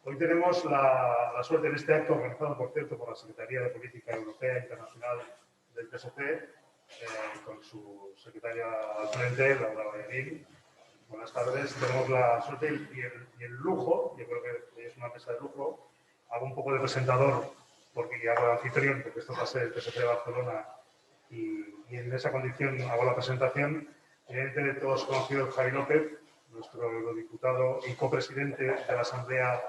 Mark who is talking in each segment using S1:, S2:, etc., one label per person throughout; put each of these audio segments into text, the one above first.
S1: Hoy tenemos la suerte en este acto, organizado, por cierto, por la Secretaría de Política Europea Internacional del PSC, con su secretaria al frente, Laura Valladín. Buenas tardes. Tenemos la suerte y el lujo, yo creo que es una mesa de lujo. Hago un poco de presentador porque hago de anfitrión, porque esto va a ser el PSC de Barcelona y en esa condición hago la presentación. Evidentemente, todos conocidos Javi López, nuestro eurodiputado y copresidente de la Asamblea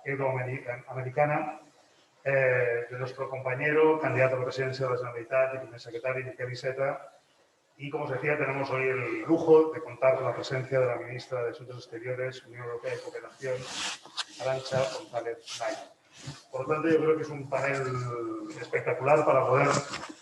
S1: Euroamericana, de nuestro compañero, candidato a la presidencia de la Generalitat y primer secretario, Miquel Iceta. Y, como os decía, tenemos hoy el lujo de contar con la presencia de la ministra de Asuntos Exteriores, Unión Europea y Cooperación, Arantxa González-Laya. Por lo tanto, yo creo que es un panel espectacular para poder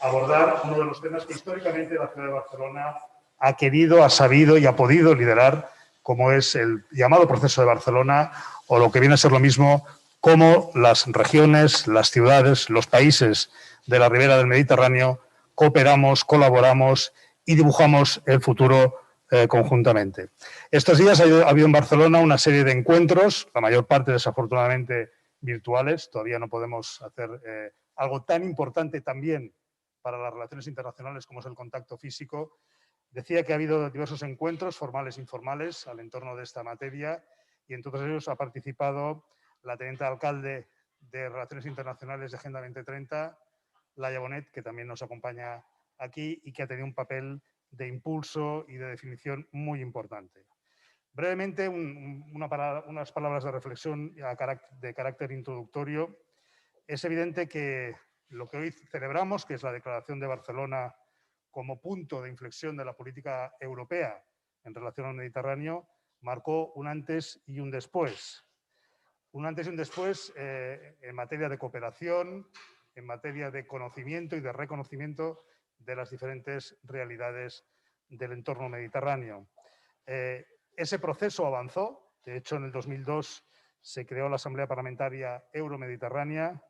S1: abordar uno de los temas que históricamente la ciudad de Barcelona ha querido, ha sabido y ha podido liderar, como es el llamado proceso de Barcelona, o lo que viene a ser lo mismo, cómo las regiones, las ciudades, los países de la ribera del Mediterráneo cooperamos, colaboramos y dibujamos el futuro conjuntamente. Estos días ha habido en Barcelona una serie de encuentros, la mayor parte desafortunadamente virtuales. Todavía no podemos hacer algo tan importante también para las relaciones internacionales como es el contacto físico. Decía que ha habido diversos encuentros formales e informales al entorno de esta materia y en todos ellos ha participado la teniente alcalde de Relaciones Internacionales de Agenda 2030, Laia Bonet, que también nos acompaña aquí y que ha tenido un papel de impulso y de definición muy importante. Brevemente, unas palabras de reflexión de carácter introductorio. Es evidente que lo que hoy celebramos, que es la Declaración de Barcelona como punto de inflexión de la política europea en relación al Mediterráneo, marcó un antes y un después. Un antes y un después en materia de cooperación, en materia de conocimiento y de reconocimiento de las diferentes realidades del entorno mediterráneo. Ese proceso avanzó. De hecho, en el 2002 se creó la Asamblea Parlamentaria Euromediterránea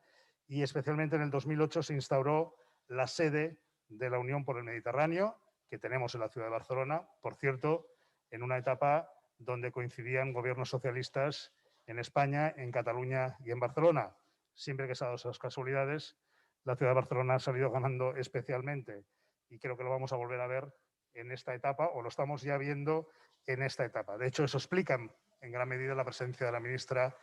S1: y especialmente en el 2008 se instauró la sede de la Unión por el Mediterráneo, que tenemos en la ciudad de Barcelona, por cierto, en una etapa donde coincidían gobiernos socialistas en España, en Cataluña y en Barcelona. Siempre que se han dado esas casualidades, la ciudad de Barcelona ha salido ganando especialmente y creo que lo vamos a volver a ver en esta etapa, o lo estamos ya viendo en esta etapa. De hecho, eso explica en gran medida la presencia de la ministra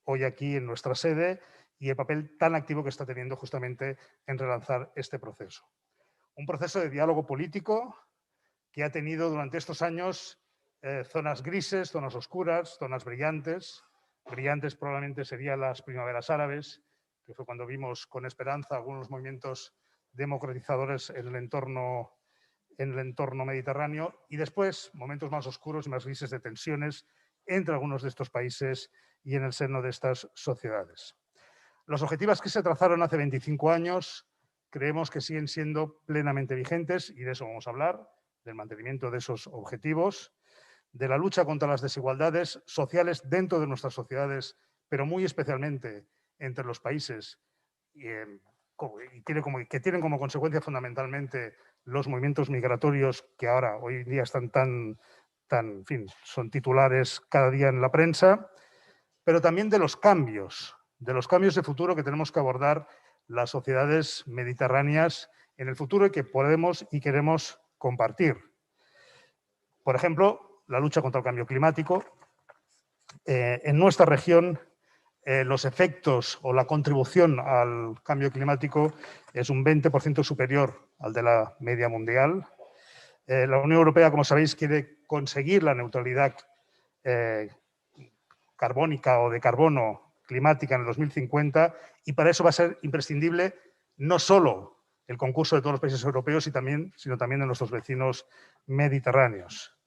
S1: hoy aquí en nuestra sede y el papel tan activo que está teniendo justamente en relanzar este proceso. Un proceso de diálogo político que ha tenido durante estos años zonas grises, zonas oscuras, zonas brillantes. Brillantes probablemente serían las primaveras árabes, que fue cuando vimos con esperanza algunos movimientos democratizadores en el entorno mediterráneo, y después momentos más oscuros y más grises de tensiones entre algunos de estos países y en el seno de estas sociedades. Los objetivos que se trazaron hace 25 años creemos que siguen siendo plenamente vigentes y de eso vamos a hablar, del mantenimiento de esos objetivos, de la lucha contra las desigualdades sociales dentro de nuestras sociedades, pero muy especialmente entre los países que tienen como consecuencia fundamentalmente los movimientos migratorios que ahora, hoy en día, están en fin, son titulares cada día en la prensa, pero también de los cambios de futuro que tenemos que abordar las sociedades mediterráneas en el futuro y que podemos y queremos compartir. Por ejemplo, la lucha contra el cambio climático. En nuestra región, los efectos o la contribución al cambio climático es un 20% superior al de la media mundial. La Unión Europea, como sabéis, quiere conseguir la neutralidad carbónica o de carbono climática en el 2050 y para eso va a ser imprescindible no solo el concurso de todos los países europeos, sino también de nuestros vecinos mediterráneos.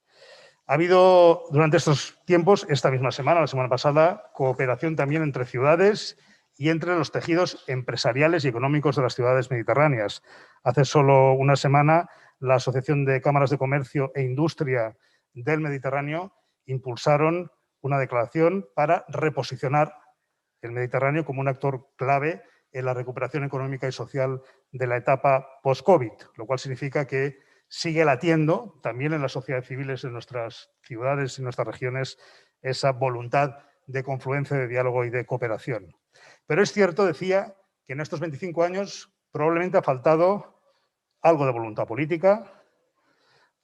S1: Ha habido durante estos tiempos, esta misma semana, la semana pasada, cooperación también entre ciudades y entre los tejidos empresariales y económicos de las ciudades mediterráneas. Hace solo una semana, la Asociación de Cámaras de Comercio e Industria del Mediterráneo impulsaron una declaración para reposicionar el Mediterráneo como un actor clave en la recuperación económica y social de la etapa post-COVID, lo cual significa que sigue latiendo también en las sociedades civiles de nuestras ciudades y nuestras regiones esa voluntad de confluencia, de diálogo y de cooperación. Pero es cierto, decía, que en estos 25 años probablemente ha faltado algo de voluntad política,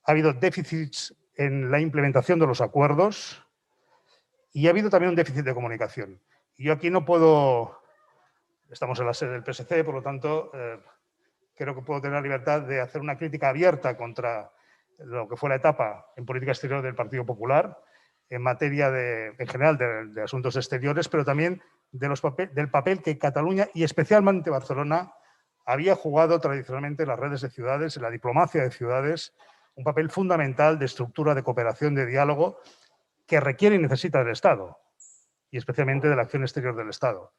S1: ha habido déficits en la implementación de los acuerdos y ha habido también un déficit de comunicación. Y yo aquí no puedo, estamos en la sede del PSC, por lo tanto, creo que puedo tener la libertad de hacer una crítica abierta contra lo que fue la etapa en política exterior del Partido Popular, en materia en general de asuntos exteriores, pero también del papel que Cataluña y especialmente Barcelona había jugado tradicionalmente en las redes de ciudades, en la diplomacia de ciudades, un papel fundamental de estructura de cooperación, de diálogo, que requiere y necesita del Estado, y especialmente de la acción exterior del Estado.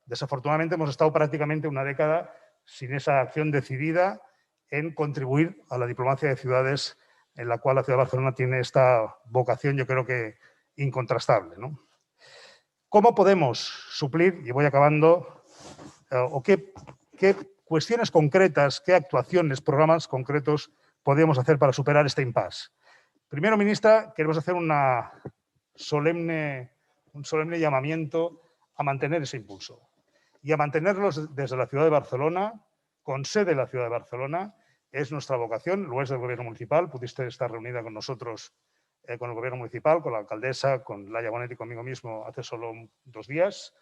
S1: Desafortunadamente hemos estado prácticamente una década sin esa acción decidida en contribuir a la diplomacia de ciudades, en la cual la ciudad de Barcelona tiene esta vocación, yo creo que incontrastable, ¿no? ¿Cómo podemos suplir, y voy acabando, o qué cuestiones concretas, qué actuaciones, programas concretos podemos hacer para superar este impasse? Primero, ministra, queremos hacer un solemne llamamiento a mantener ese impulso y a mantenerlos desde la ciudad de Barcelona, con sede en la ciudad de Barcelona. Es nuestra vocación, lo es del Gobierno municipal. Pudiste estar reunida con nosotros, con el Gobierno municipal, con la alcaldesa, con Laia Bonet y conmigo mismo hace solo 2 días,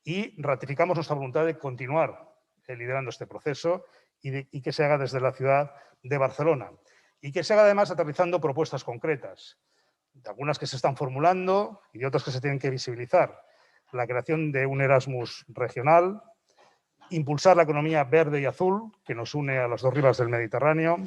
S1: y ratificamos nuestra voluntad de continuar liderando este proceso y que se haga desde la ciudad de Barcelona. Y que se haga además aterrizando propuestas concretas, de algunas que se están formulando y de otras que se tienen que visibilizar. La creación de un Erasmus regional, impulsar la economía verde y azul, que nos une a las 2 rivas del Mediterráneo,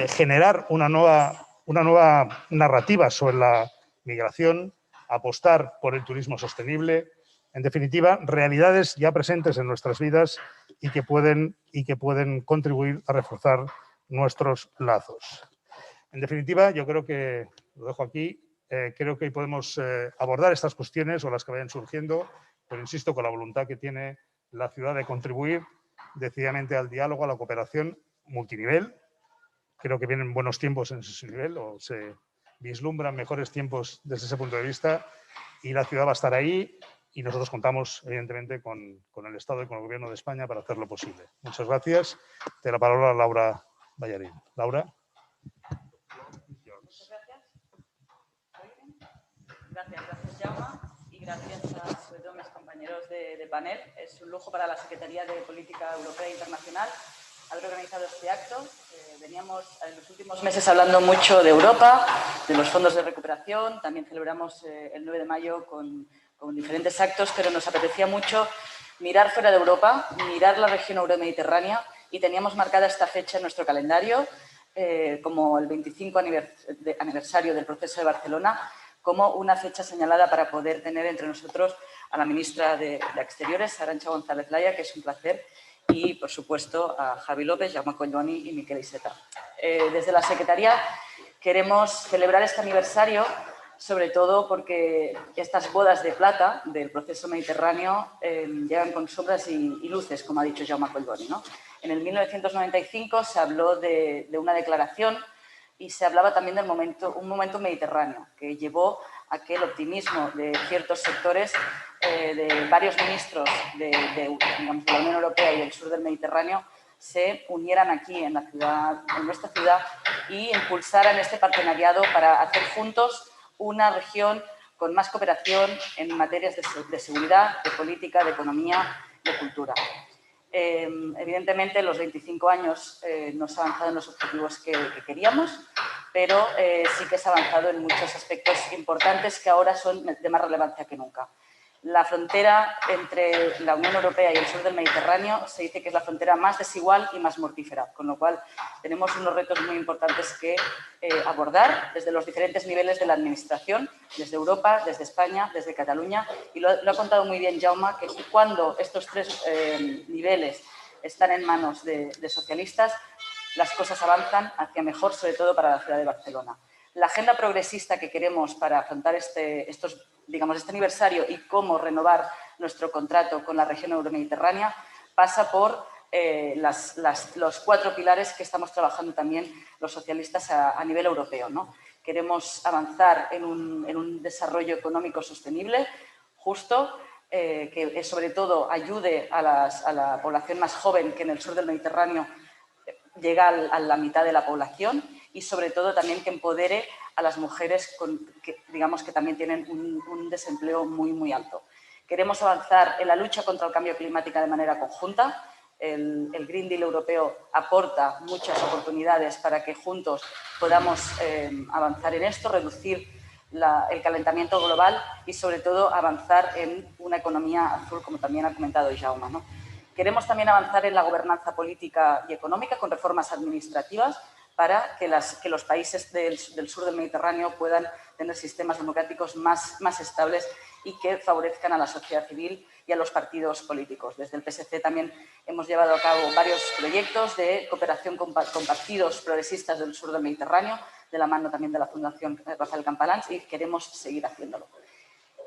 S1: generar una nueva narrativa sobre la migración, apostar por el turismo sostenible. En definitiva, realidades ya presentes en nuestras vidas y que pueden contribuir a reforzar nuestros lazos. En definitiva, yo creo que, lo dejo aquí, creo que podemos abordar estas cuestiones o las que vayan surgiendo, pero insisto, con la voluntad que tiene la ciudad de contribuir decididamente al diálogo, a la cooperación multinivel. Creo que vienen buenos tiempos en ese nivel, o se vislumbran mejores tiempos desde ese punto de vista, y la ciudad va a estar ahí, y nosotros contamos, evidentemente, con el Estado y con el Gobierno de España para hacerlo posible. Muchas gracias. Te la palabra a Laura Ballarín. Laura.
S2: Gracias, Jaume, y gracias sobre todo a mis compañeros de panel. Es un lujo para la Secretaría de Política Europea e Internacional haber organizado este acto. Veníamos en los últimos meses hablando mucho de Europa, de los fondos de recuperación. También celebramos el 9 de mayo con diferentes actos, pero nos apetecía mucho mirar fuera de Europa, mirar la región euromediterránea, y teníamos marcada esta fecha en nuestro calendario como el 25 aniversario del proceso de Barcelona, como una fecha señalada para poder tener entre nosotros a la ministra de Exteriores, Arantxa González Laya, que es un placer, y, por supuesto, a Javi López, Jaume Collboni y Miquel Iceta. Desde la Secretaría queremos celebrar este aniversario, sobre todo porque estas bodas de plata del proceso mediterráneo llegan con sombras y luces, como ha dicho Jaume Collboni, ¿no? En el 1995 se habló de una declaración y se hablaba también del un momento mediterráneo que llevó a que el optimismo de ciertos sectores, de varios ministros de la Unión Europea y del sur del Mediterráneo, se unieran aquí en nuestra ciudad y impulsaran este partenariado para hacer juntos una región con más cooperación en materias de seguridad, de política, de economía, de cultura. Evidentemente, los 25 años no se ha avanzado en los objetivos que queríamos, pero sí que se ha avanzado en muchos aspectos importantes que ahora son de más relevancia que nunca. La frontera entre la Unión Europea y el sur del Mediterráneo se dice que es la frontera más desigual y más mortífera, con lo cual tenemos unos retos muy importantes que abordar desde los diferentes niveles de la Administración, desde Europa, desde España, desde Cataluña, y lo ha contado muy bien Jaume, que cuando estos 3 niveles están en manos de socialistas, las cosas avanzan hacia mejor, sobre todo para la ciudad de Barcelona. La agenda progresista que queremos para afrontar este aniversario y cómo renovar nuestro contrato con la región euromediterránea pasa por los 4 pilares que estamos trabajando también los socialistas a nivel europeo, ¿no? Queremos avanzar en un desarrollo económico sostenible, justo, que sobre todo ayude a la población más joven, que en el sur del Mediterráneo llega a la mitad de la población, y sobre todo también que empodere a las mujeres que, digamos, que también tienen un desempleo muy, muy alto. Queremos avanzar en la lucha contra el cambio climático de manera conjunta. El Green Deal europeo aporta muchas oportunidades para que juntos podamos avanzar en esto, reducir el calentamiento global y, sobre todo, avanzar en una economía azul, como también ha comentado Jaume, ¿no? Queremos también avanzar en la gobernanza política y económica con reformas administrativas para que los países del sur del Mediterráneo puedan tener sistemas democráticos más estables y que favorezcan a la sociedad civil y a los partidos políticos. Desde el PSC también hemos llevado a cabo varios proyectos de cooperación con partidos progresistas del sur del Mediterráneo, de la mano también de la Fundación Rafael Campalans, y queremos seguir haciéndolo.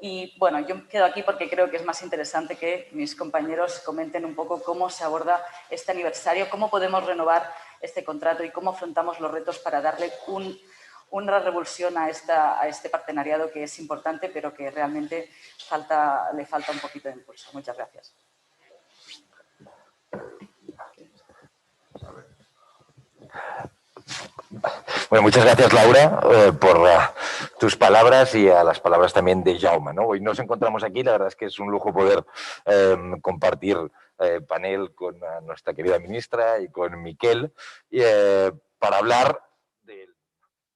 S2: Y bueno, yo quedo aquí porque creo que es más interesante que mis compañeros comenten un poco cómo se aborda este aniversario, cómo podemos renovar este contrato y cómo afrontamos los retos para darle una revulsión a este partenariado que es importante, pero que realmente le falta un poquito de impulso. Muchas gracias.
S3: Bueno, muchas gracias, Laura, por tus palabras y a las palabras también de Jaume, ¿no? Hoy nos encontramos aquí, la verdad es que es un lujo poder compartir panel con nuestra querida ministra y con Miquel para hablar del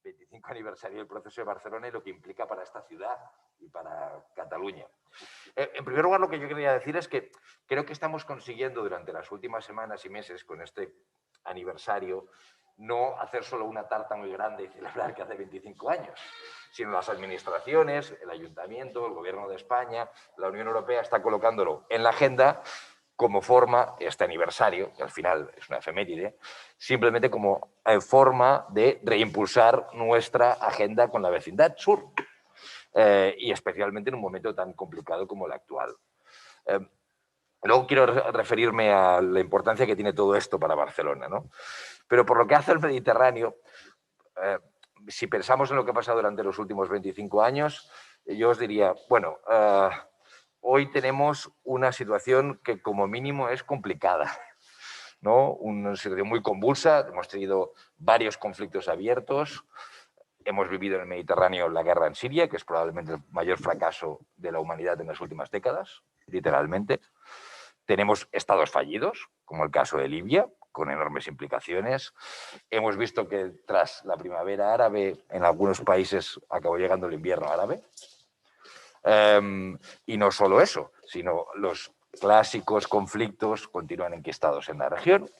S3: 25 aniversario del proceso de Barcelona y lo que implica para esta ciudad y para Cataluña. En primer lugar, lo que yo quería decir es que creo que estamos consiguiendo durante las últimas semanas y meses con este aniversario no hacer solo una tarta muy grande y celebrar que hace 25 años, sino las administraciones, el Ayuntamiento, el Gobierno de España, la Unión Europea está colocándolo en la agenda como forma, este aniversario, que al final es una efeméride, simplemente como forma de reimpulsar nuestra agenda con la vecindad sur, y especialmente en un momento tan complicado como el actual. Luego quiero referirme a la importancia que tiene todo esto para Barcelona, ¿no? Pero por lo que hace al Mediterráneo, si pensamos en lo que ha pasado durante los últimos 25 años, yo os diría, bueno, hoy tenemos una situación que como mínimo es complicada, ¿no? Una situación muy convulsa, hemos tenido varios conflictos abiertos, hemos vivido en el Mediterráneo la guerra en Siria, que es probablemente el mayor fracaso de la humanidad en las últimas décadas, literalmente. Tenemos estados fallidos, como el caso de Libia, con enormes implicaciones. Hemos visto que tras la primavera árabe, en algunos países acabó llegando el invierno árabe. Y no solo eso, sino los clásicos conflictos continúan enquistados en la región.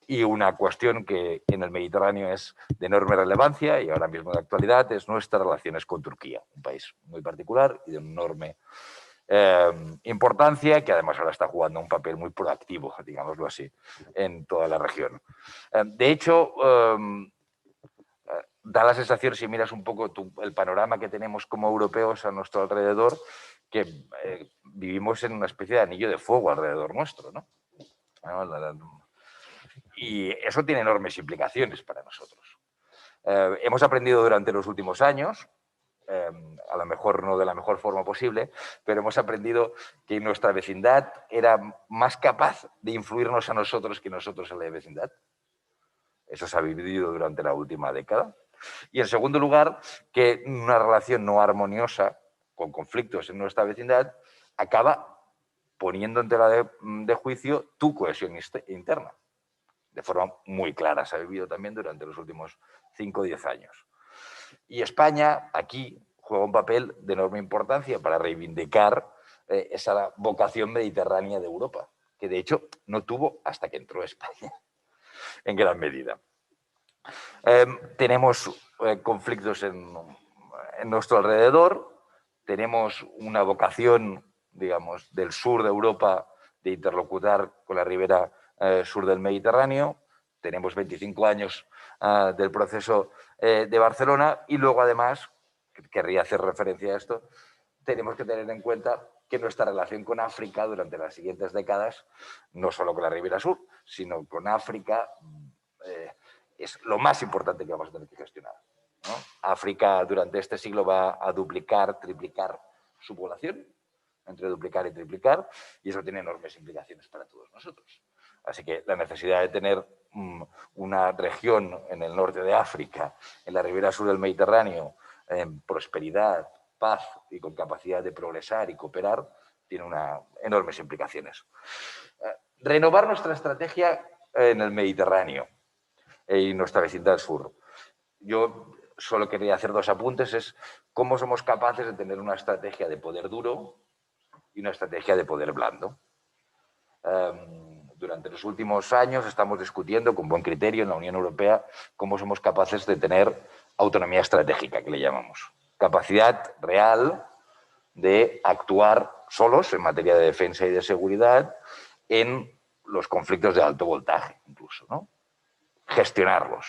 S3: Y una cuestión que en el Mediterráneo es de enorme relevancia y ahora mismo de actualidad es nuestras relaciones con Turquía, un país muy particular y de enorme importancia, que además ahora está jugando un papel muy proactivo, digámoslo así, en toda la región. De hecho, da la sensación, si miras un poco el panorama que tenemos como europeos a nuestro alrededor, que vivimos en una especie de anillo de fuego alrededor nuestro, ¿no? Y eso tiene enormes implicaciones para nosotros. Hemos aprendido durante los últimos años, a lo mejor no de la mejor forma posible, pero hemos aprendido que nuestra vecindad era más capaz de influirnos a nosotros que nosotros a la vecindad. Eso se ha vivido durante la última década. Y en segundo lugar, que una relación no armoniosa, con conflictos en nuestra vecindad, acaba poniendo en tela de juicio tu cohesión interna. De forma muy clara, se ha vivido también durante los últimos 5 o 10 años. Y España aquí juega un papel de enorme importancia para reivindicar esa vocación mediterránea de Europa, que de hecho no tuvo hasta que entró España, en gran medida. Tenemos conflictos en nuestro alrededor, tenemos una vocación, digamos, del sur de Europa de interlocutar con la ribera sur del Mediterráneo, tenemos 25 años del proceso de Barcelona y luego además, querría hacer referencia a esto, tenemos que tener en cuenta que nuestra relación con África durante las siguientes décadas, no solo con la ribera sur, sino con África, es lo más importante que vamos a tener que gestionar. ¿no? África durante este siglo va a duplicar, triplicar su población, entre duplicar y triplicar, y eso tiene enormes implicaciones para todos nosotros. Así que la necesidad de tener una región en el norte de África, en la ribera sur del Mediterráneo, en prosperidad, paz y con capacidad de progresar y cooperar, tiene enormes implicaciones. Renovar nuestra estrategia en el Mediterráneo y nuestra vecindad sur. Yo solo quería hacer 2 apuntes, es cómo somos capaces de tener una estrategia de poder duro y una estrategia de poder blando. Durante los últimos años estamos discutiendo con buen criterio en la Unión Europea cómo somos capaces de tener autonomía estratégica, que le llamamos. Capacidad real de actuar solos en materia de defensa y de seguridad en los conflictos de alto voltaje, incluso, ¿no? Gestionarlos.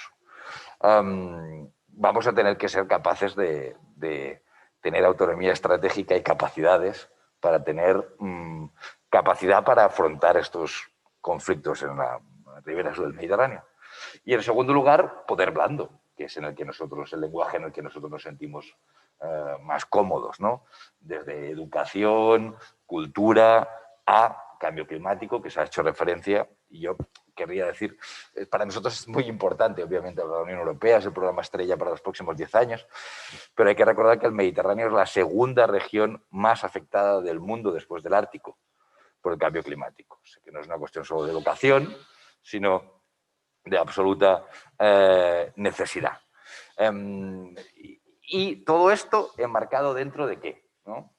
S3: Vamos a tener que ser capaces de tener autonomía estratégica y capacidades para tener capacidad para afrontar estos conflictos en la ribera sur del Mediterráneo. Y en segundo lugar, poder blando, que es el lenguaje en el que nosotros nos sentimos más cómodos, ¿no? Desde educación, cultura, a cambio climático, que se ha hecho referencia, y yo querría decir, para nosotros es muy importante, obviamente, la Unión Europea, es el programa estrella para los próximos 10 años, pero hay que recordar que el Mediterráneo es la segunda región más afectada del mundo después del Ártico por el cambio climático. O sea, que no es una cuestión solo de educación, sino de absoluta necesidad. Y todo esto enmarcado dentro de ¿qué? ¿No?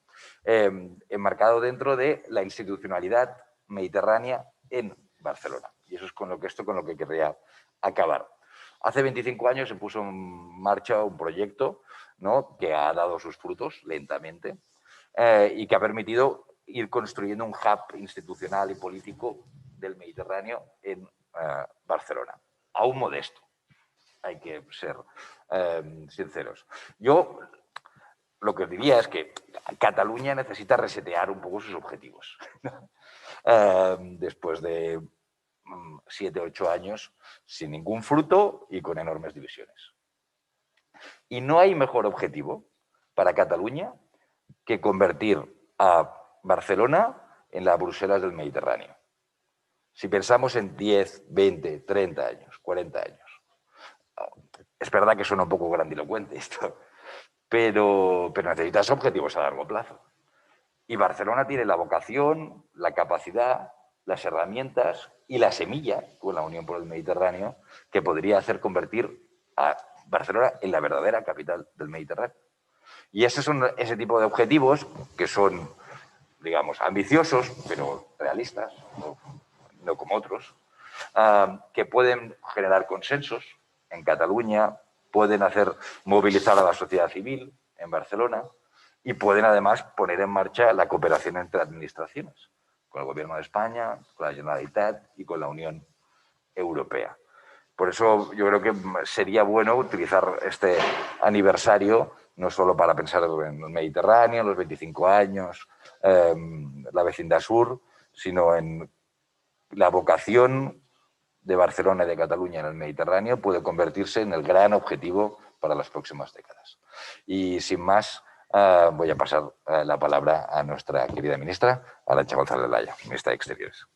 S3: Enmarcado dentro de la institucionalidad mediterránea en Barcelona. Y eso es con lo que querría acabar. Hace 25 años se puso en marcha un proyecto, ¿no?, que ha dado sus frutos lentamente y que ha permitido ir construyendo un hub institucional y político del Mediterráneo en Barcelona. Aún modesto, hay que ser sinceros. Yo lo que os diría es que Cataluña necesita resetear un poco sus objetivos. Después de 7 o 8 años sin ningún fruto y con enormes divisiones. Y no hay mejor objetivo para Cataluña que convertir a Barcelona en la Bruselas del Mediterráneo. Si pensamos en 10, 20, 30 años, 40 años. Es verdad que suena un poco grandilocuente esto, pero necesitas objetivos a largo plazo. Y Barcelona tiene la vocación, la capacidad, las herramientas y la semilla, con la Unión por el Mediterráneo, que podría hacer convertir a Barcelona en la verdadera capital del Mediterráneo. Y esos son ese tipo de objetivos que son, digamos, ambiciosos, pero realistas, no como otros, que pueden generar consensos en Cataluña, pueden hacer movilizar a la sociedad civil en Barcelona y pueden además poner en marcha la cooperación entre administraciones, con el Gobierno de España, con la Generalitat y con la Unión Europea. Por eso yo creo que sería bueno utilizar este aniversario no solo para pensar en el Mediterráneo, los 25 años, la vecindad sur, sino en la vocación de Barcelona y de Cataluña en el Mediterráneo puede convertirse en el gran objetivo para las próximas décadas. Y sin más, voy a pasar la palabra a nuestra querida ministra, Arantxa González Laya, ministra de Exteriores.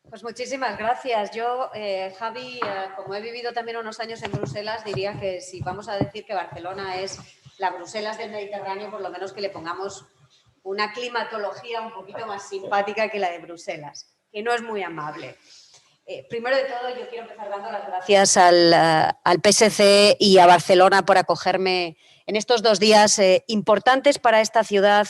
S4: Pues muchísimas gracias. Yo, Javi, como he vivido también unos años en Bruselas, diría que si vamos a decir que Barcelona es la Bruselas del Mediterráneo, por lo menos que le pongamos una climatología un poquito más simpática que la de Bruselas, que no es muy amable. Primero de todo, yo quiero empezar dando las gracias al PSC y a Barcelona por acogerme en estos 2 días importantes para esta ciudad,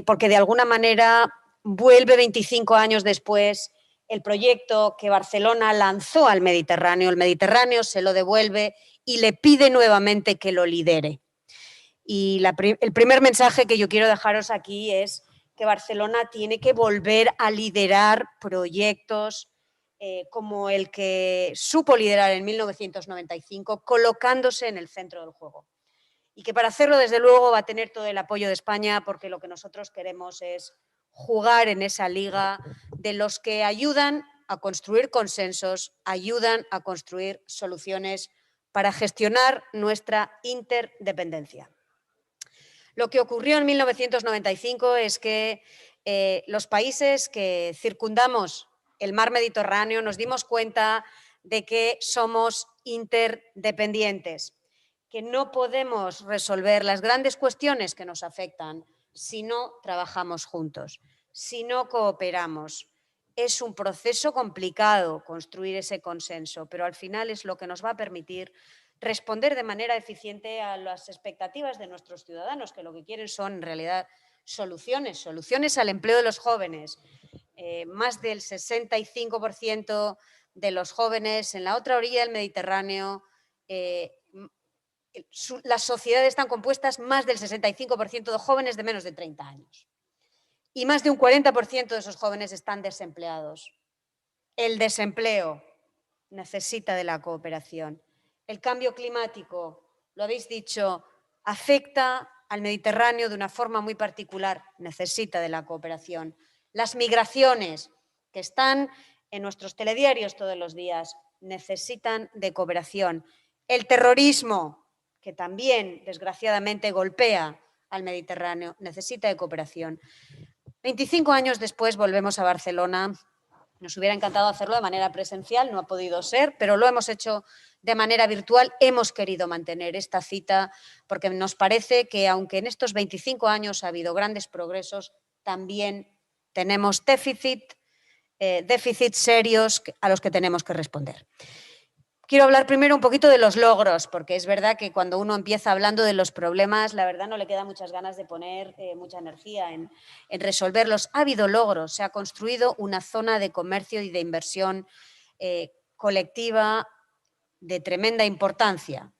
S4: porque de alguna manera vuelve 25 años después el proyecto que Barcelona lanzó al Mediterráneo. El Mediterráneo se lo devuelve y le pide nuevamente que lo lidere. Y el primer mensaje que yo quiero dejaros aquí es que Barcelona tiene que volver a liderar proyectos como el que supo liderar en 1995, colocándose en el centro del juego. Y que para hacerlo, desde luego, va a tener todo el apoyo de España, porque lo que nosotros queremos es jugar en esa liga de los que ayudan a construir consensos, ayudan a construir soluciones para gestionar nuestra interdependencia. Lo que ocurrió en 1995 es que los países que circundamos el mar Mediterráneo nos dimos cuenta de que somos interdependientes, que no podemos resolver las grandes cuestiones que nos afectan si no trabajamos juntos, si no cooperamos. Es un proceso complicado construir ese consenso, pero al final es lo que nos va a permitir responder de manera eficiente a las expectativas de nuestros ciudadanos, que lo que quieren son, en realidad, soluciones al empleo de los jóvenes. Más del 65% de los jóvenes en la otra orilla del Mediterráneo, las sociedades están compuestas más del 65% de jóvenes de menos de 30 años. Y más de un 40% de esos jóvenes están desempleados. El desempleo necesita de la cooperación. El cambio climático, lo habéis dicho, afecta al Mediterráneo de una forma muy particular, necesita de la cooperación. Las migraciones, que están en nuestros telediarios todos los días, necesitan de cooperación. El terrorismo, que también, desgraciadamente, golpea al Mediterráneo, necesita de cooperación. 25 años después volvemos a Barcelona. Nos hubiera encantado hacerlo de manera presencial, no ha podido ser, pero lo hemos hecho de manera virtual. Hemos querido mantener esta cita porque nos parece que, aunque en estos 25 años ha habido grandes progresos, también tenemos déficits serios a los que tenemos que responder. Quiero hablar primero un poquito de los logros, porque es verdad que cuando uno empieza hablando de los problemas, la verdad no le queda muchas ganas de poner mucha energía en resolverlos. Ha habido logros, se ha construido una zona de comercio y de inversión colectiva de tremenda importancia.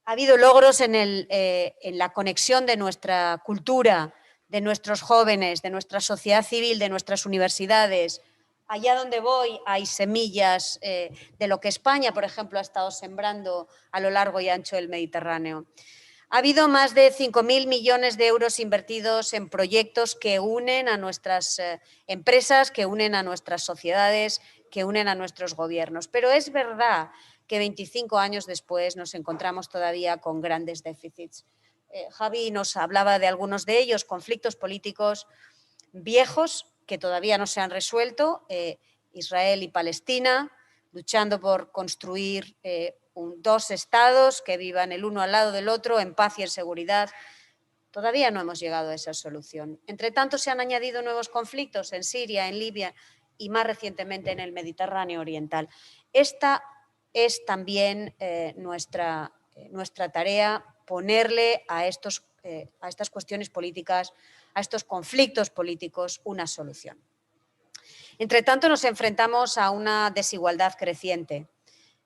S4: Ha habido logros en la conexión de nuestra cultura, de nuestros jóvenes, de nuestra sociedad civil, de nuestras universidades. Allá donde voy hay semillas de lo que España, por ejemplo, ha estado sembrando a lo largo y ancho del Mediterráneo. Ha habido más de 5.000 millones de euros invertidos en proyectos que unen a nuestras empresas, que unen a nuestras sociedades, que unen a nuestros gobiernos. Pero es verdad que 25 años después nos encontramos todavía con grandes déficits. Javi nos hablaba de algunos de ellos, conflictos políticos viejos que todavía no se han resuelto, Israel y Palestina, luchando por construir dos estados que vivan el uno al lado del otro en paz y en seguridad. Todavía no hemos llegado a esa solución. Entre tanto, se han añadido nuevos conflictos en Siria, en Libia y más recientemente en el Mediterráneo oriental. Esta es también nuestra tarea, ponerle a estas cuestiones políticas, a estos conflictos políticos, una solución. Entre tanto, nos enfrentamos a una desigualdad creciente.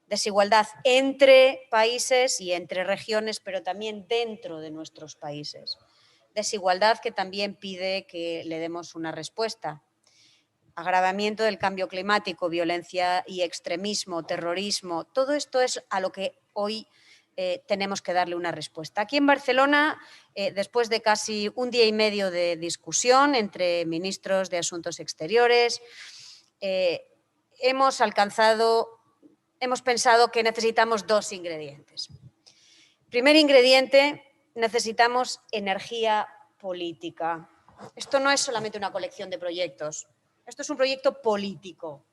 S4: Desigualdad entre países y entre regiones, pero también dentro de nuestros países. Desigualdad que también pide que le demos una respuesta. Agravamiento del cambio climático, violencia y extremismo, terrorismo, todo esto es a lo que hoy tenemos que darle una respuesta. Aquí en Barcelona, después de casi un día y medio de discusión entre ministros de Asuntos Exteriores, hemos pensado que necesitamos dos ingredientes. Primer ingrediente, necesitamos energía política. Esto no es solamente una colección de proyectos, esto es un proyecto político.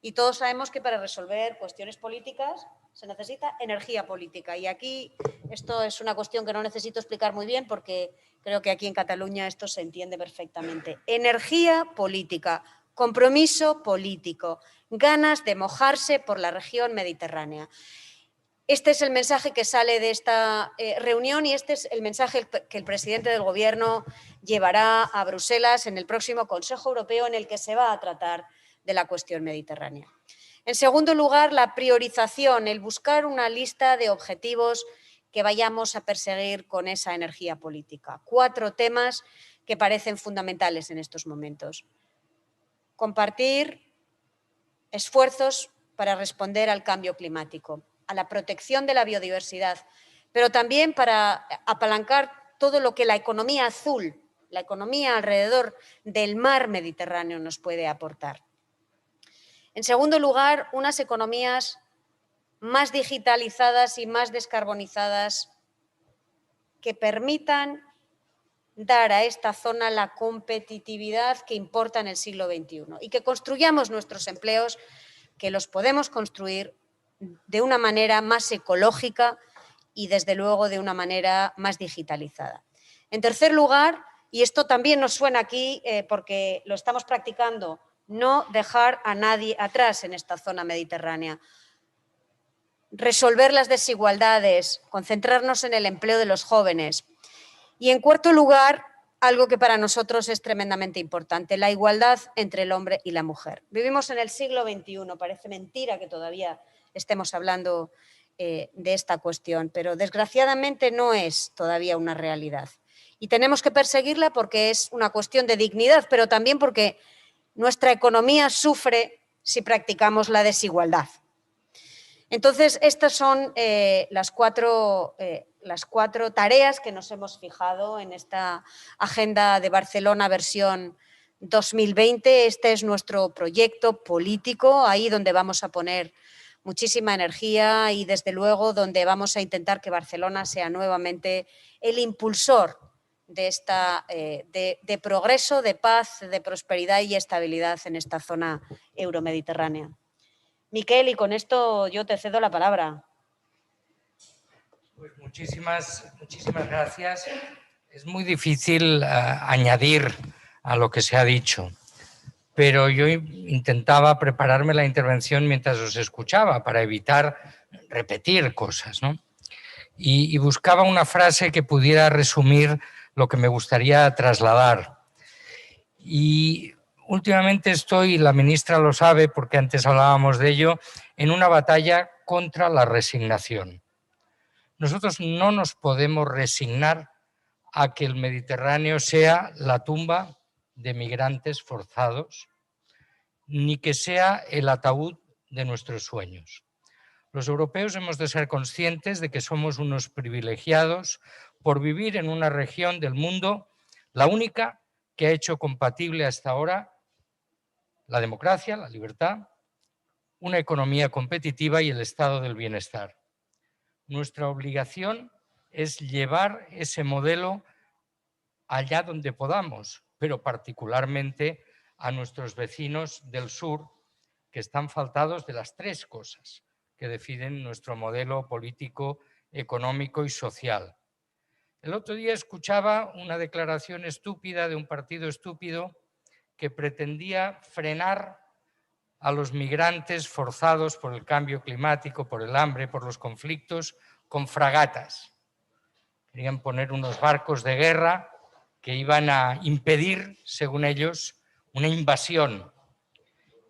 S4: Y todos sabemos que para resolver cuestiones políticas se necesita energía política. Y aquí esto es una cuestión que no necesito explicar muy bien porque creo que aquí en Cataluña esto se entiende perfectamente. Energía política, compromiso político, ganas de mojarse por la región mediterránea. Este es el mensaje que sale de esta reunión y este es el mensaje que el presidente del Gobierno llevará a Bruselas en el próximo Consejo Europeo en el que se va a tratar de la cuestión mediterránea. En segundo lugar, la priorización, el buscar una lista de objetivos que vayamos a perseguir con esa energía política. 4 temas que parecen fundamentales en estos momentos. Compartir esfuerzos para responder al cambio climático, a la protección de la biodiversidad, pero también para apalancar todo lo que la economía azul, la economía alrededor del mar Mediterráneo nos puede aportar. En segundo lugar, unas economías más digitalizadas y más descarbonizadas que permitan dar a esta zona la competitividad que importa en el siglo XXI y que construyamos nuestros empleos, que los podemos construir de una manera más ecológica y, desde luego, de una manera más digitalizada. En tercer lugar, y esto también nos suena aquí porque lo estamos practicando, no dejar a nadie atrás en esta zona mediterránea. Resolver las desigualdades, concentrarnos en el empleo de los jóvenes. Y, en cuarto lugar, algo que para nosotros es tremendamente importante, la igualdad entre el hombre y la mujer. Vivimos en el siglo XXI, parece mentira que todavía estemos hablando de esta cuestión, pero desgraciadamente no es todavía una realidad. Y tenemos que perseguirla porque es una cuestión de dignidad, pero también porque nuestra economía sufre si practicamos la desigualdad. Entonces, estas son las cuatro tareas que nos hemos fijado en esta Agenda de Barcelona versión 2020. Este es nuestro proyecto político, ahí donde vamos a poner muchísima energía y, desde luego, donde vamos a intentar que Barcelona sea nuevamente el impulsor de progreso, de paz, de prosperidad y estabilidad en esta zona euromediterránea. Miquel, y con esto yo te cedo la palabra.
S5: Pues muchísimas gracias. Es muy difícil añadir a lo que se ha dicho, pero yo intentaba prepararme la intervención mientras os escuchaba para evitar repetir cosas, ¿no? Y buscaba una frase que pudiera resumir lo que me gustaría trasladar. Y últimamente estoy, la ministra lo sabe porque antes hablábamos de ello, en una batalla contra la resignación. Nosotros no nos podemos resignar a que el Mediterráneo sea la tumba de migrantes forzados, ni que sea el ataúd de nuestros sueños. Los europeos hemos de ser conscientes de que somos unos privilegiados por vivir en una región del mundo, la única que ha hecho compatible hasta ahora la democracia, la libertad, una economía competitiva y el estado del bienestar. Nuestra obligación es llevar ese modelo allá donde podamos, pero particularmente a nuestros vecinos del sur, que están faltados de las tres cosas que definen nuestro modelo político, económico y social. El otro día escuchaba una declaración estúpida de un partido estúpido que pretendía frenar a los migrantes forzados por el cambio climático, por el hambre, por los conflictos, con fragatas. Querían poner unos barcos de guerra que iban a impedir, según ellos, una invasión.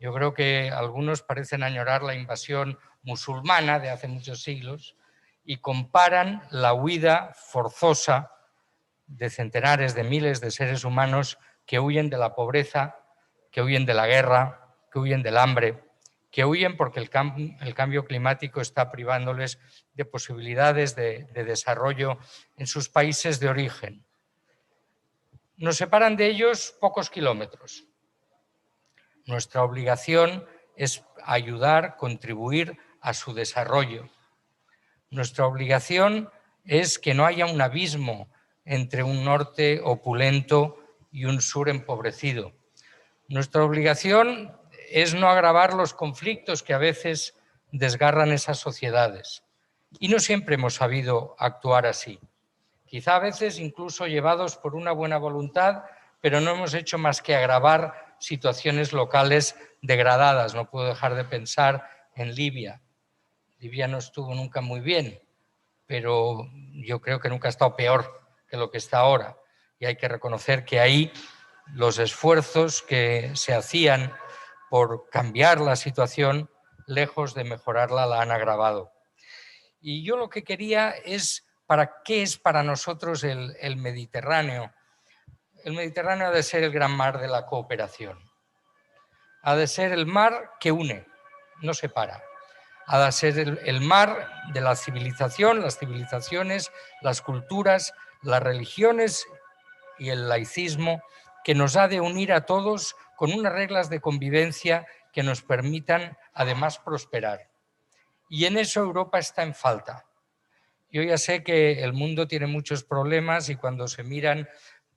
S5: Yo creo que algunos parecen añorar la invasión musulmana de hace muchos siglos y comparan la huida forzosa de centenares de miles de seres humanos que huyen de la pobreza, que huyen de la guerra, que huyen del hambre, que huyen porque el cambio climático está privándoles de posibilidades de desarrollo en sus países de origen. Nos separan de ellos pocos kilómetros. Nuestra obligación es ayudar, contribuir a su desarrollo. Nuestra obligación es que no haya un abismo entre un norte opulento y un sur empobrecido. Nuestra obligación es no agravar los conflictos que a veces desgarran esas sociedades. Y no siempre hemos sabido actuar así. Quizá a veces incluso llevados por una buena voluntad, pero no hemos hecho más que agravar situaciones locales degradadas. No puedo dejar de pensar en Libia. Libia no estuvo nunca muy bien, pero yo creo que nunca ha estado peor que lo que está ahora. Y hay que reconocer que ahí los esfuerzos que se hacían por cambiar la situación, lejos de mejorarla, la han agravado. Y yo lo que quería es, ¿qué es para nosotros el Mediterráneo? El Mediterráneo ha de ser el gran mar de la cooperación. Ha de ser el mar que une, no separa. Ha de ser el mar de la civilización, las civilizaciones, las culturas, las religiones y el laicismo, que nos ha de unir a todos con unas reglas de convivencia que nos permitan además prosperar. Y en eso Europa está en falta. Yo ya sé que el mundo tiene muchos problemas y cuando se miran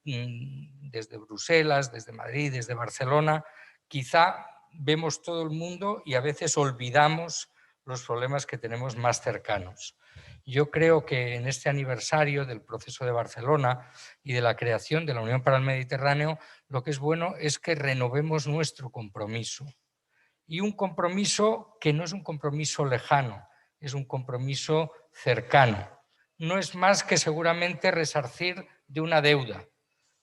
S5: desde Bruselas, desde Madrid, desde Barcelona, quizá vemos todo el mundo y a veces olvidamos los problemas que tenemos más cercanos. Yo creo que en este aniversario del proceso de Barcelona y de la creación de la Unión para el Mediterráneo, lo que es bueno es que renovemos nuestro compromiso. Y un compromiso que no es un compromiso lejano, es un compromiso cercano. No es más que seguramente resarcir de una deuda.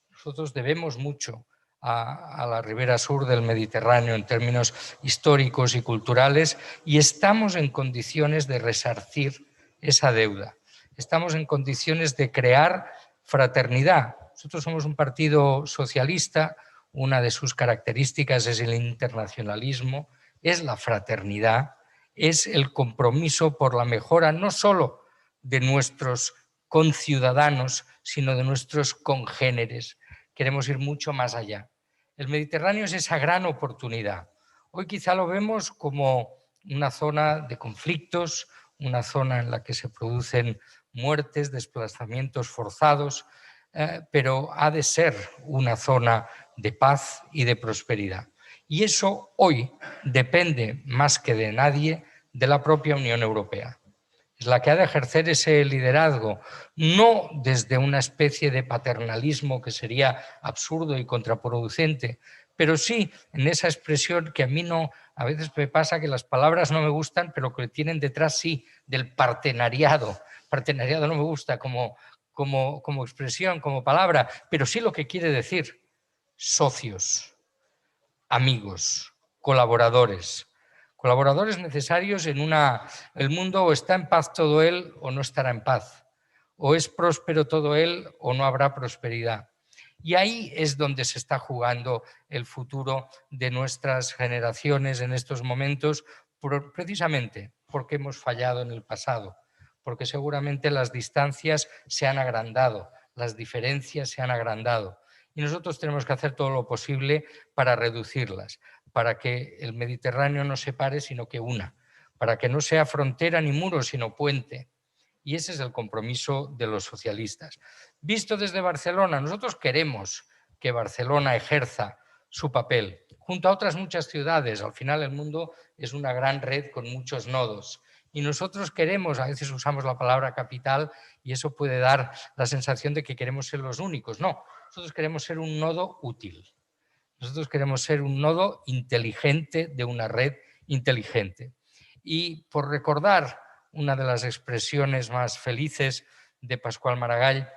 S5: Nosotros debemos mucho a la ribera sur del Mediterráneo en términos históricos y culturales y estamos en condiciones de resarcir esa deuda. Estamos en condiciones de crear fraternidad. Nosotros somos un partido socialista, una de sus características es el internacionalismo, es la fraternidad, es el compromiso por la mejora no solo de nuestros conciudadanos, sino de nuestros congéneres. Queremos ir mucho más allá. El Mediterráneo es esa gran oportunidad. Hoy quizá lo vemos como una zona de conflictos, una zona en la que se producen muertes, desplazamientos forzados, pero ha de ser una zona de paz y de prosperidad. Y eso hoy depende más que de nadie de la propia Unión Europea. Es la que ha de ejercer ese liderazgo, no desde una especie de paternalismo que sería absurdo y contraproducente, pero sí en esa expresión que a mí no, a veces me pasa que las palabras no me gustan, pero que tienen detrás sí del partenariado. Partenariado no me gusta como expresión, como palabra, pero sí lo que quiere decir socios, amigos, colaboradores. Colaboradores necesarios en el mundo o está en paz todo él o no estará en paz, o es próspero todo él o no habrá prosperidad. Y ahí es donde se está jugando el futuro de nuestras generaciones en estos momentos, precisamente porque hemos fallado en el pasado, porque seguramente las distancias se han agrandado, las diferencias se han agrandado. Y nosotros tenemos que hacer todo lo posible para reducirlas, para que el Mediterráneo no separe, sino que una, para que no sea frontera ni muro, sino puente. Y ese es el compromiso de los socialistas. Visto desde Barcelona, nosotros queremos que Barcelona ejerza su papel, junto a otras muchas ciudades. Al final el mundo es una gran red con muchos nodos. Y nosotros queremos, a veces usamos la palabra capital y eso puede dar la sensación de que queremos ser los únicos. No, nosotros queremos ser un nodo útil. Nosotros queremos ser un nodo inteligente de una red inteligente. Y por recordar una de las expresiones más felices de Pascual Maragall,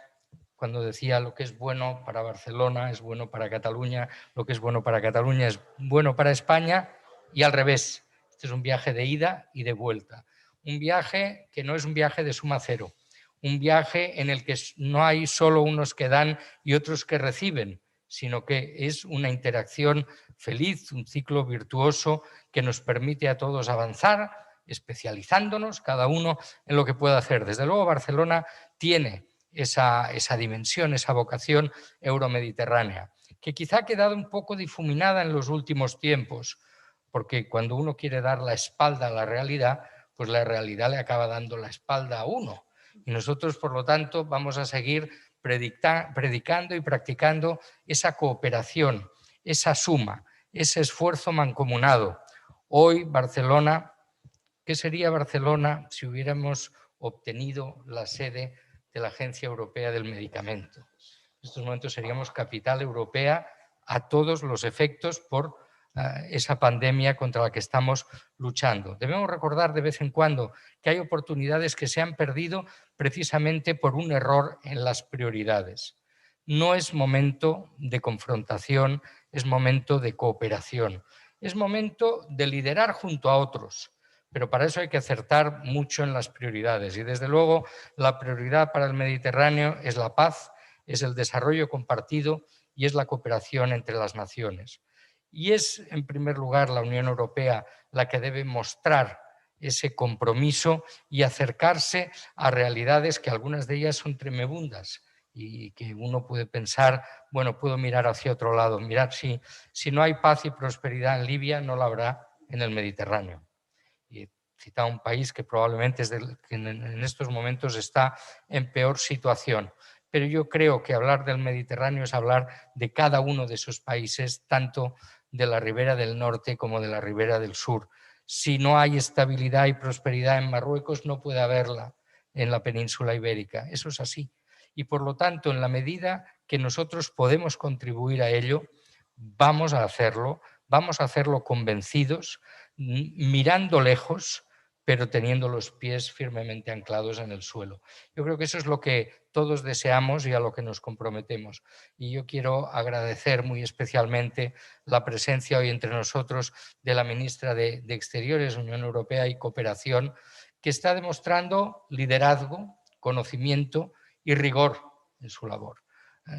S5: cuando decía lo que es bueno para Barcelona es bueno para Cataluña, lo que es bueno para Cataluña es bueno para España y al revés. Este es un viaje de ida y de vuelta. Un viaje que no es un viaje de suma cero, un viaje en el que no hay solo unos que dan y otros que reciben, sino que es una interacción feliz, un ciclo virtuoso que nos permite a todos avanzar, especializándonos cada uno en lo que pueda hacer. Desde luego Barcelona tiene esa dimensión, esa vocación euromediterránea, que quizá ha quedado un poco difuminada en los últimos tiempos, porque cuando uno quiere dar la espalda a la realidad, pues la realidad le acaba dando la espalda a uno. Y nosotros, por lo tanto, vamos a seguir predicando y practicando esa cooperación, esa suma, ese esfuerzo mancomunado. Hoy Barcelona, ¿qué sería Barcelona si hubiéramos obtenido la sede de la Agencia Europea del Medicamento? En estos momentos seríamos capital europea a todos los efectos por esa pandemia contra la que estamos luchando. Debemos recordar de vez en cuando que hay oportunidades que se han perdido precisamente por un error en las prioridades. No es momento de confrontación, es momento de cooperación, es momento de liderar junto a otros, pero para eso hay que acertar mucho en las prioridades y desde luego la prioridad para el Mediterráneo es la paz, es el desarrollo compartido y es la cooperación entre las naciones. Y es, en primer lugar, la Unión Europea la que debe mostrar ese compromiso y acercarse a realidades que algunas de ellas son tremebundas y que uno puede pensar, bueno, puedo mirar hacia otro lado. Mirar, si no hay paz y prosperidad en Libia, no la habrá en el Mediterráneo. Y citado un país que probablemente es que en estos momentos está en peor situación. Pero yo creo que hablar del Mediterráneo es hablar de cada uno de esos países, tanto de la ribera del norte como de la ribera del sur. Si no hay estabilidad y prosperidad en Marruecos, no puede haberla en la península ibérica. Eso es así. Y por lo tanto, en la medida que nosotros podemos contribuir a ello, vamos a hacerlo convencidos, mirando lejos, pero teniendo los pies firmemente anclados en el suelo. Yo creo que eso es lo que todos deseamos y a lo que nos comprometemos. Y yo quiero agradecer muy especialmente la presencia hoy entre nosotros de la ministra de Exteriores, Unión Europea y Cooperación, que está demostrando liderazgo, conocimiento y rigor en su labor.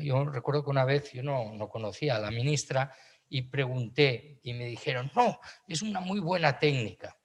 S5: Yo recuerdo que una vez yo no conocía a la ministra y pregunté y me dijeron, no, es una muy buena técnica.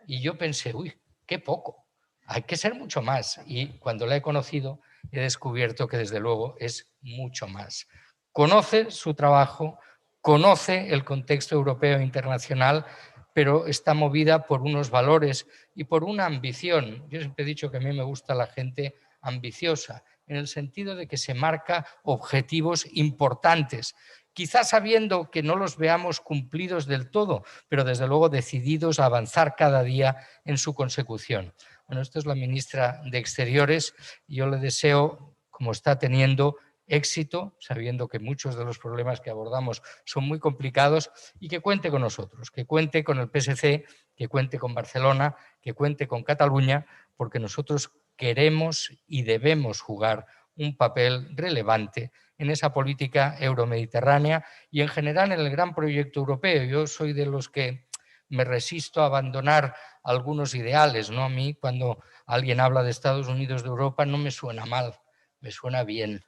S5: Y yo pensé, uy, qué poco, hay que ser mucho más. Y cuando la he conocido he descubierto que desde luego es mucho más. Conoce su trabajo, conoce el contexto europeo e internacional, pero está movida por unos valores y por una ambición. Yo siempre he dicho que a mí me gusta la gente ambiciosa, en el sentido de que se marca objetivos importantes, quizás sabiendo que no los veamos cumplidos del todo, pero desde luego decididos a avanzar cada día en su consecución. Bueno, esta es la ministra de Exteriores y yo le deseo, como está teniendo, éxito, sabiendo que muchos de los problemas que abordamos son muy complicados, y que cuente con nosotros, que cuente con el PSC, que cuente con Barcelona, que cuente con Cataluña, porque nosotros queremos y debemos jugar un papel relevante en esa política euromediterránea y en general en el gran proyecto europeo. Yo soy de los que me resisto a abandonar algunos ideales, ¿no? A mí, cuando alguien habla de Estados Unidos de Europa, no me suena mal, me suena bien.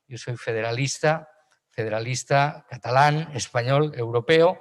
S5: Yo soy federalista catalán, español, europeo,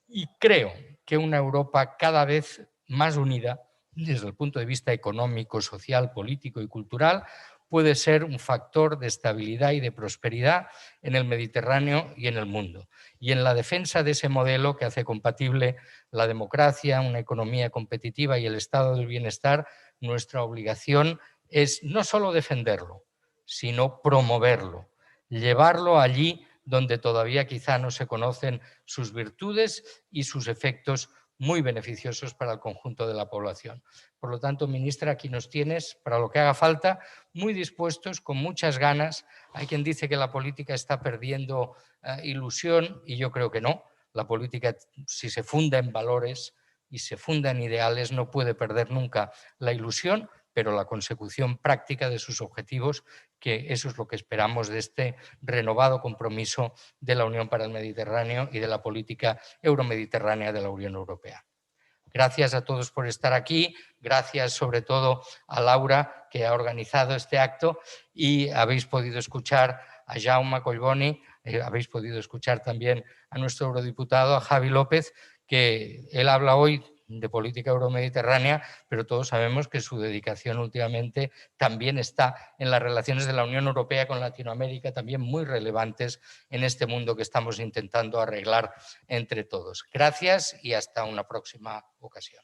S5: y creo que una Europa cada vez más unida desde el punto de vista económico, social, político y cultural puede ser un factor de estabilidad y de prosperidad en el Mediterráneo y en el mundo. Y en la defensa de ese modelo que hace compatible la democracia, una economía competitiva y el estado del bienestar, nuestra obligación es no solo defenderlo, sino promoverlo, llevarlo allí donde todavía quizá no se conocen sus virtudes y sus efectos muy beneficiosos para el conjunto de la población. Por lo tanto, ministra, aquí nos tienes para lo que haga falta, muy dispuestos, con muchas ganas. Hay quien dice que la política está perdiendo ilusión y yo creo que no. La política, si se funda en valores y se funda en ideales, no puede perder nunca la ilusión, pero la consecución práctica de sus objetivos, que eso es lo que esperamos de este renovado compromiso de la Unión para el Mediterráneo y de la política euromediterránea de la Unión Europea. Gracias a todos por estar aquí, gracias sobre todo a Laura, que ha organizado este acto, y habéis podido escuchar a Jaume Collboni, habéis podido escuchar también a nuestro eurodiputado, a Javi López, que él habla hoy de política euromediterránea, pero todos sabemos que su dedicación últimamente también está en las relaciones de la Unión Europea con Latinoamérica, también muy relevantes en este mundo que estamos intentando arreglar entre todos. Gracias y hasta una próxima ocasión.